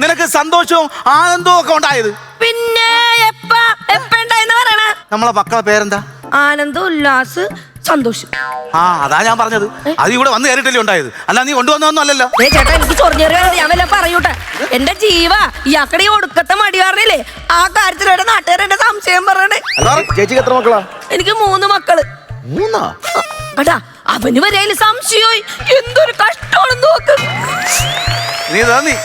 നിനക്ക് സന്തോഷവും ആനന്ദവും ഒക്കെ ഉണ്ടായത്? പിന്നെ എപ്പോണ്ടായെന്ന് പറയണ? നമ്മളെ മക്കളെ പേരെന്താ? ആനന്ദ്, ഉല്ലാസ്, സന്തോഷ്. അതാ ഞാൻ പറഞ്ഞത്. അത് ഇവിടെ വന്ന് കയറിയിട്ടല്ലേ ഉണ്ടായത്, അല്ല നീ കൊണ്ടുവന്നൊന്നും അല്ലല്ലോ. ചേട്ടാ എനിക്ക് ചൊറിഞ്ഞേറിയാണ്, ഞാൻ വല്ല പറയൂട്ടെ. എന്റെ ജീവ ഇയാക്കടെ ഈ ഒടുക്കത്തെ മടി കാരണല്ലേ ആ കാര്യത്തിൽ എന്റെ നാട്ടുകാർ എന്റെ സംശയം പറയണേ. ചേച്ചിക്ക് എത്ര മക്കളാ? എനിക്ക് 3 മക്കള്. 3? കേട്ടാ അവന് വരെ സംശയമായി. എന്തൊരു കഷ്ടമാണെന്ന് നോക്ക്. നീ തോന്നി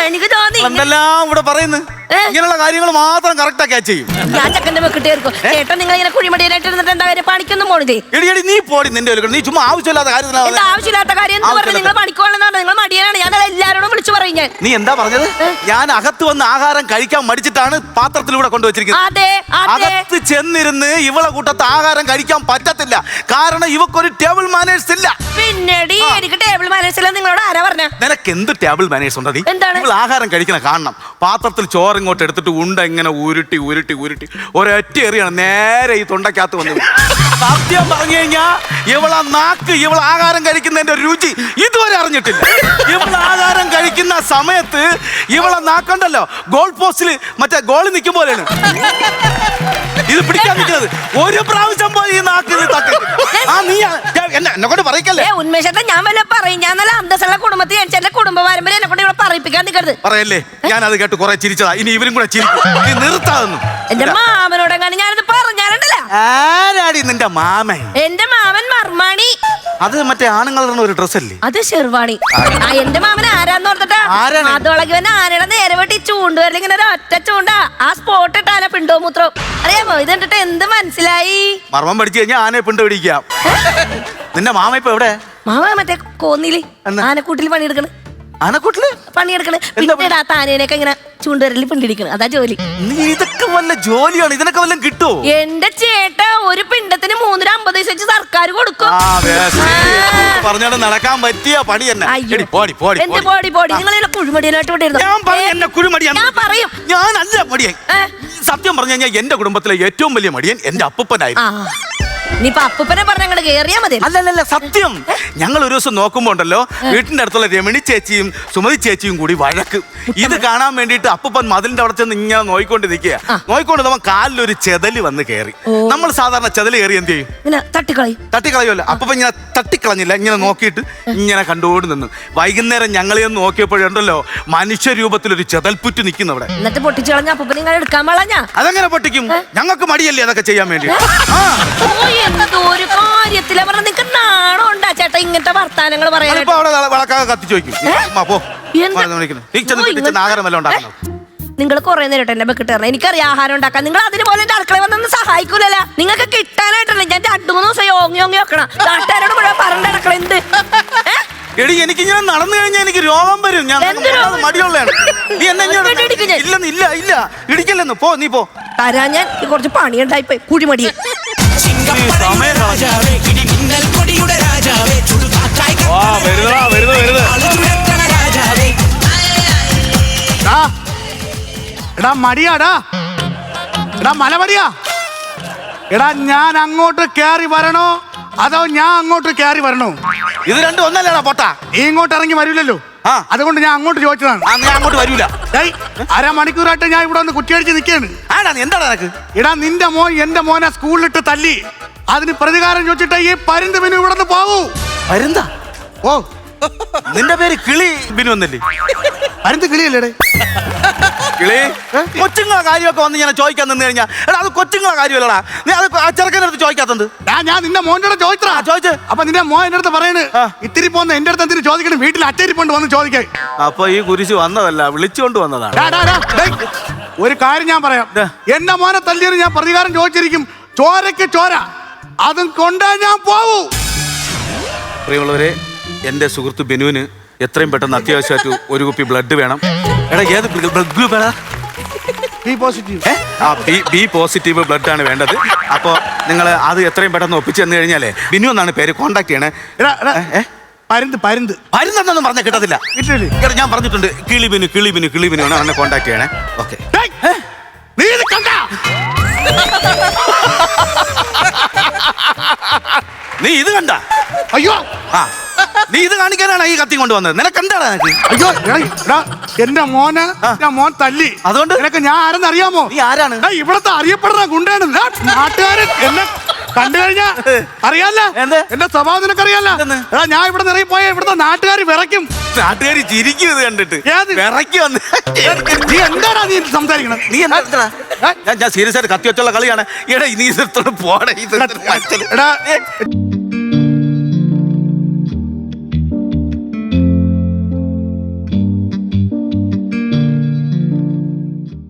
എനിക്ക് തോന്നി എന്തെല്ലാം ഇവിടെ പറയുന്നു. ഇങ്ങനെയുള്ള കാര്യങ്ങൾ മാത്രം കറക്റ്റാ ക്യാച്ച് ചെയ്യും. ഞാൻ ചക്കന്റെ വെക്കിട്ടായിരിക്കും. ചേട്ടാ നിങ്ങൾ ഇങ്ങനെ കുഴിമടിയായിട്ട് ഇരുന്നിട്ട് എന്താ കാര്യം? പണിക്കൊന്നും പോണില്ലേ? എടി നീ പോടി, നിന്റെ നീ ചുമ്മാ ആവശ്യമില്ലാത്ത കാര്യം. ആവശ്യമില്ലാത്ത കാര്യം എന്ന് പറഞ്ഞാൽ നിങ്ങൾ പണിക്കോളെന്ന് പറഞ്ഞാൽ നിങ്ങൾ മടിയനാണ്. ഞാൻ എല്ലാവരോടും വിളിച്ചു പറയും. ഞാൻ നീ എന്താ പറഞ്ഞത്? ഞാൻ അകത്ത് വന്ന് ആഹാരം കഴിക്കാൻ മടിച്ചിട്ടാണ് പാത്രത്തിലൂടെ കൊണ്ടുവച്ചിരിക്കുന്നത്. അതെ അകത്ത് ചെന്നിരുന്ന് ഇവളെ കൂട്ടത്ത് ആഹാരം കഴിക്കാൻ പറ്റത്തില്ല. കാരണം ഇവക്കൊരു ടേബിൾ മാനേഴ്സ് ഇല്ല. പിന്നീട് എനിക്ക് ടേബിൾ മാനേഴ്സ് ഇല്ല നിങ്ങളോട് ആരാ പറഞ്ഞ? നിനക്ക് എന്ത് ടേബിൾ മാനേഴ്സ് ഉണ്ടോ? എന്താണ്? നിങ്ങൾ ആഹാരം കഴിക്കണ കാണണം. പാത്രത്തിൽ ചോറ് ഇങ്ങോട്ട് എടുത്തിട്ട് ഉണ്ട ഇങ്ങനെ ഉരുട്ടി ഉരുട്ടി ഉരുട്ടി ഒരൊറ്റ എറിയാണ് നേരെ ഈ തൊണ്ടക്കകത്ത് വന്നത്. സത്യം പറഞ്ഞു കഴിഞ്ഞാ ഇവളെ നാക്ക് ഇവൾ ആഹാരം കഴിക്കുന്നതിന്റെ രുചി ഇതുവരെ അറിഞ്ഞിട്ടില്ല. ഇവൾ ആഹാരം കഴിക്കുന്ന സമയത്ത് ഇവളെ നാക്കണ്ടല്ലോ ഗോൾ പോസ്റ്റിൽ മറ്റേ ഗോളി നിൽക്കും പോലെയാണ് ഇത് പിടിക്കാൻ നിൽക്കുന്നത്. ഒരു പ്രാവശ്യം പോയി ഈ നാക്കിൽ തട്ടി. നീ എന്നെ കൊണ്ട് പറയിക്കല്ലേ ഉന്മേഷത്തെ? ഞാൻ വല്ല പറയും. ഞാൻ നല്ല അന്തസ്സുള്ള കുടുംബത്തിൽ എന്റെ കുടുംബ പാരമ്പര്യം എന്നെ കൊണ്ട് ഇവിടെ പറയിപ്പിക്കാൻ നിൽക്കരുത്. പറയല്ലേ, ഞാൻ അത് കേട്ട് കുറെ ചിരിച്ചതാ. ഇനി ഇവരും കൂടെ ചിരിക്കും. നീ നിർത്താതെന്നു. എന്റെ മാമനോടെങ്ങാനും ഞാനത് പറഞ്ഞാലുണ്ടല്ലോ. ആരാടി നിന്റെ മാമൻ? എന്റെ മാമൻ മർമാണി. അത് മറ്റേ ആണുങ്ങളുടെ ഒരു ഡ്രസ് അല്ലേ? അത് ഷെർവാണി. എന്റെ മാമൻ ആരാന്ന് ഓർത്തിട്ടാ അതോളകിവന്നെ ആനയുടെ നേരെ വെട്ടി ചൂണ്ടുവരൽ ഇങ്ങനെ ഒരു ഒറ്റ ചൂണ്ടാ. ആ സ്പോട്ട് ഇട്ടാന പിണ്ടോ മൂത്രോ അറിയാമോ? ഇത് കണ്ടിട്ട് എന്ത് മനസ്സിലായി? മർമ്മം പഠിച്ചു കഴിഞ്ഞാൽ ആനയെ പിണ്ട് പിടിക്കാം. നിന്റെ മാമ ഇപ്പൊ എവിടെ? മാമ മറ്റേ കോന്നില് ആനക്കൂട്ടിൽ പണിയെടുക്കണ്. ആനക്കൂട്ടില് പണിയെടുക്കണ്. പിന്നീട് ആ താനേനൊക്കെ ഇങ്ങനെ ചൂണ്ടുവരലിൽ പിണ്ടിടിക്കണം. അതാ ജോലി. നീ ഇതൊക്കെ വല്ല ജോലിയാണ്? ഇതിനൊക്കെ വല്ലതും കിട്ടുമോ? എന്റെ ചേട്ടാ ഒരു പിണ്ടത്തിന് 350 വെച്ച് സർക്കാർ കൊടുക്കും. പറഞ്ഞോണ്ട് നടക്കാൻ പറ്റിയ പണി തന്നെ. എന്ത് പോടി പോടി? നിങ്ങൾ കുഴിമടിയനായിട്ട് ഞാൻ പറയും. ഞാനല്ല മടിയൻ. സത്യം പറഞ്ഞു കഴിഞ്ഞാൽ എന്റെ കുടുംബത്തിലെ ഏറ്റവും വലിയ മടിയൻ എന്റെ അപ്പൂപ്പനായിരുന്നു. നീപ്പൊ അപ്പൂപ്പനെ പറഞ്ഞ കേറിയാ മതി. അല്ലല്ല സത്യം. ഞങ്ങൾ ഒരു ദിവസം നോക്കുമ്പോ ഉണ്ടല്ലോ വീട്ടിന്റെ അടുത്തുള്ള രമണി ചേച്ചിയും സുമതി ചേച്ചിയും കൂടി വഴക്ക്. ഇത് കാണാൻ വേണ്ടിയിട്ട് അപ്പൂപ്പൻ മതിലിന്റെ അവിടെ ചെന്ന് ഇങ്ങനെ നോയിക്കൊണ്ട് നിൽക്കുക. നോയിക്കൊണ്ട് നമ്മൾ കാലിലൊരു ചെതല് വന്ന് കയറി. നമ്മൾ സാധാരണ ചെതല് കയറി എന്ത് ചെയ്യും? തട്ടിക്കളയുമല്ലോ. അപ്പൂപ്പൻ ഇങ്ങനെ തട്ടിക്കളഞ്ഞില്ല, ഇങ്ങനെ നോക്കിയിട്ട് ഇങ്ങനെ കണ്ടുകൊണ്ട് നിന്നു. വൈകുന്നേരം ഞങ്ങളെയൊന്ന് നോക്കിയപ്പോഴുണ്ടല്ലോ മനുഷ്യരൂപത്തിലൊരു ചെതൽപ്പുറ്റ് നിൽക്കുന്നു അവിടെ. എന്നിട്ട് പൊട്ടിച്ചു കളഞ്ഞ അപ്പൂപ്പൻ ഇങ്ങനെ എടുക്കാൻ വളഞ്ഞ. അതെങ്ങനെ പൊട്ടിക്കും? ഞങ്ങൾക്ക് മടിയല്ലേ അതൊക്കെ ചെയ്യാൻ വേണ്ടി. എന്തോ ഒരു കാര്യത്തില പറഞ്ഞ നിനക്ക് നാണം ഉണ്ടാ ചേട്ടാ ഇങ്ങനത്തെ വർത്താനങ്ങൾ പറയാനായിട്ട്? കത്തിച്ചു വയ്ക്കും. നിങ്ങൾ കുറെ നേരിട്ട് എന്നെ വെക്കിട്ടാറ്. എനിക്കറിയാം ആഹാരം ഉണ്ടാക്കാൻ. നിങ്ങൾ അതിന് പോലെ എന്റെ അടുക്കള വന്നൊന്നും സഹായിക്കൂലല്ല. നിങ്ങൾക്ക് കിട്ടാനായിട്ടല്ലേ ഞാൻ 2-3 ദിവസം യോങ്ങി വെക്കണം. നാട്ടുകാരോട് മുഴുവൻ പറഞ്ഞ അടുക്കള എന്ത്? എടി എനിക്ക് ഞാൻ നടന്നു കഴിഞ്ഞാൽ എനിക്ക് രോഗം വരും. ഞാൻ മടിയുള്ളതാണ്. ഇല്ല ഇടിക്കല്ലെന്ന് പോ. നീ പോ. തരാ ഞാൻ കുറച്ച് പണിയുണ്ടായിപ്പോയി. കുഴിമടിയെ എടാ മടിയാടാ, എടാ മലമടിയാ. എടാ ഞാൻ അങ്ങോട്ട് കയറി വരണോ അതോ ഞാൻ അങ്ങോട്ട് കയറി വരണോ? ഇത് രണ്ടും ഒന്നല്ലേടാ പൊട്ടാ. നീ ഇങ്ങോട്ട് ഇറങ്ങി വരൂലല്ലോ, അതുകൊണ്ട് ഞാൻ അങ്ങോട്ട് ചോദിച്ചതാണ്. ഞാൻ അങ്ങോട്ട് വരൂല. അരമണിക്കൂറായിട്ട് ഞാൻ ഇവിടെ വന്ന് കുറ്റിയടിച്ച് നിൽക്കുകയാണ്. എന്താണ് നിനക്ക്? എടാ നിന്റെ മോൻ എന്റെ മോനെ സ്കൂളിലിട്ട് തല്ലി. അതിന് പ്രതികാരം ചോദിച്ചിട്ട് ഈ പരുന്ത് ബിനു ഇവിടെ നിന്ന് പോകൂ. പരുന്താ? ഓ നിന്റെ പേര് കിളി ബിനു എന്നല്ലേ? പരുന്ത് കിളിയല്ലേ? കിളി കൊച്ചുങ്ങളെ കാര്യമൊക്കെ വന്ന് ഞാൻ ചോദിക്കാൻ നിന്ന് കഴിഞ്ഞാൽ എടാ അത് കൊച്ചുങ്ങളെ കാര്യമല്ലടാ. നീ അത് ആ ചെറുക്കനടുത്ത് ചോദിക്കാത്തത്? ഞാൻ നിന്റെ മോൻ്റെ അടുത്ത് ചോദിച്ചു. അപ്പൊ നിന്റെ മോൻ എന്റെ അടുത്ത് പറയണ് ഇത്തിരി പോന്ന് എന്റെ അടുത്ത് എന്തിനു ചോദിക്കണം, വീട്ടിൽ അറ്റരിപ്പുണ്ട് വന്ന് ചോദിക്കാൻ. അപ്പൊ ഈ കുരിശ് വന്നതല്ല, വിളിച്ചുകൊണ്ട് വന്നതാണ്. ഒരു കാര്യം ഞാൻ പറയാം, എന്റെ മോനെ തല്ലിയത് ഞാൻ പ്രതികാരം ചോദിച്ചിരിക്കും. ചോരക്ക് ചോര, അതും കൊണ്ടേ ഞാൻ പോവൂ. പ്രിയമുള്ളവരെ, എന്റെ സുഹൃത്ത് ബിനുവിന് എത്രയും പെട്ടെന്ന് അത്യാവശ്യമായിട്ട് ഒരു കുപ്പി ബ്ലഡ് വേണം. എടാ ഏത് ബ്ലഡ് ഗ്രൂപ്പ് ഏടാ? ബി പോസിറ്റീവ് ബ്ലഡ് ആണ് വേണ്ടത്. അപ്പോൾ നിങ്ങൾ അത് എത്രയും പെട്ടെന്ന് ഒപ്പിച്ചു തന്നു കഴിഞ്ഞാലേ ബിനു എന്നാണ് പേര്, കോണ്ടാക്ട് ചെയ്യണേ. പരുന്തെന്നൊന്നും പറഞ്ഞാൽ കിട്ടത്തില്ല. ഞാൻ പറഞ്ഞിട്ടുണ്ട് കിളി ബിനു ആണ് അവനെ കോണ്ടാക്ട് ചെയ്യണേ. ഓക്കെ. നീ ഇത് കണ്ട? അയ്യോ നീ ഇത് കാണിക്കാനാണ് ഈ കത്തി കൊണ്ടുവന്നത്. നിനക്ക് എന്താണ് നിനക്ക്? അയ്യോ എടാ എന്റെ മോൻ തല്ലി. അതുകൊണ്ട് നിനക്ക് ഞാൻ ആരെന്ന് അറിയാമോ? നീ ആരാണ്? ഇവിടത്തെ അറിയപ്പെടുന്ന ഗുണ്ടയാണ്. നാട്ടുകാരൻ എന്നെ കണ്ടു കഴിഞ്ഞാ അറിയാല്ല. എന്ത്? എന്റെ സ്വഭാവം നിനക്കറിയാല്ല. എടാ ഞാൻ ഇവിടെ നിറയെ പോയ ഇവിടുത്തെ നാട്ടുകാർ വിറയ്ക്കും. നാട്ടുകാർ ചിരിക്കും ഇത് കണ്ടിട്ട്. ഏത്? വിറയ്ക്ക് വന്ന് നീ എന്താടാ നീ സംസാരിക്കണത്? നീ എന്താ ഞാൻ സീരിയസ് ആയിട്ട് കത്തി വെച്ചുള്ള കളിയാണ്. എടാ നീ പോടെ എടാ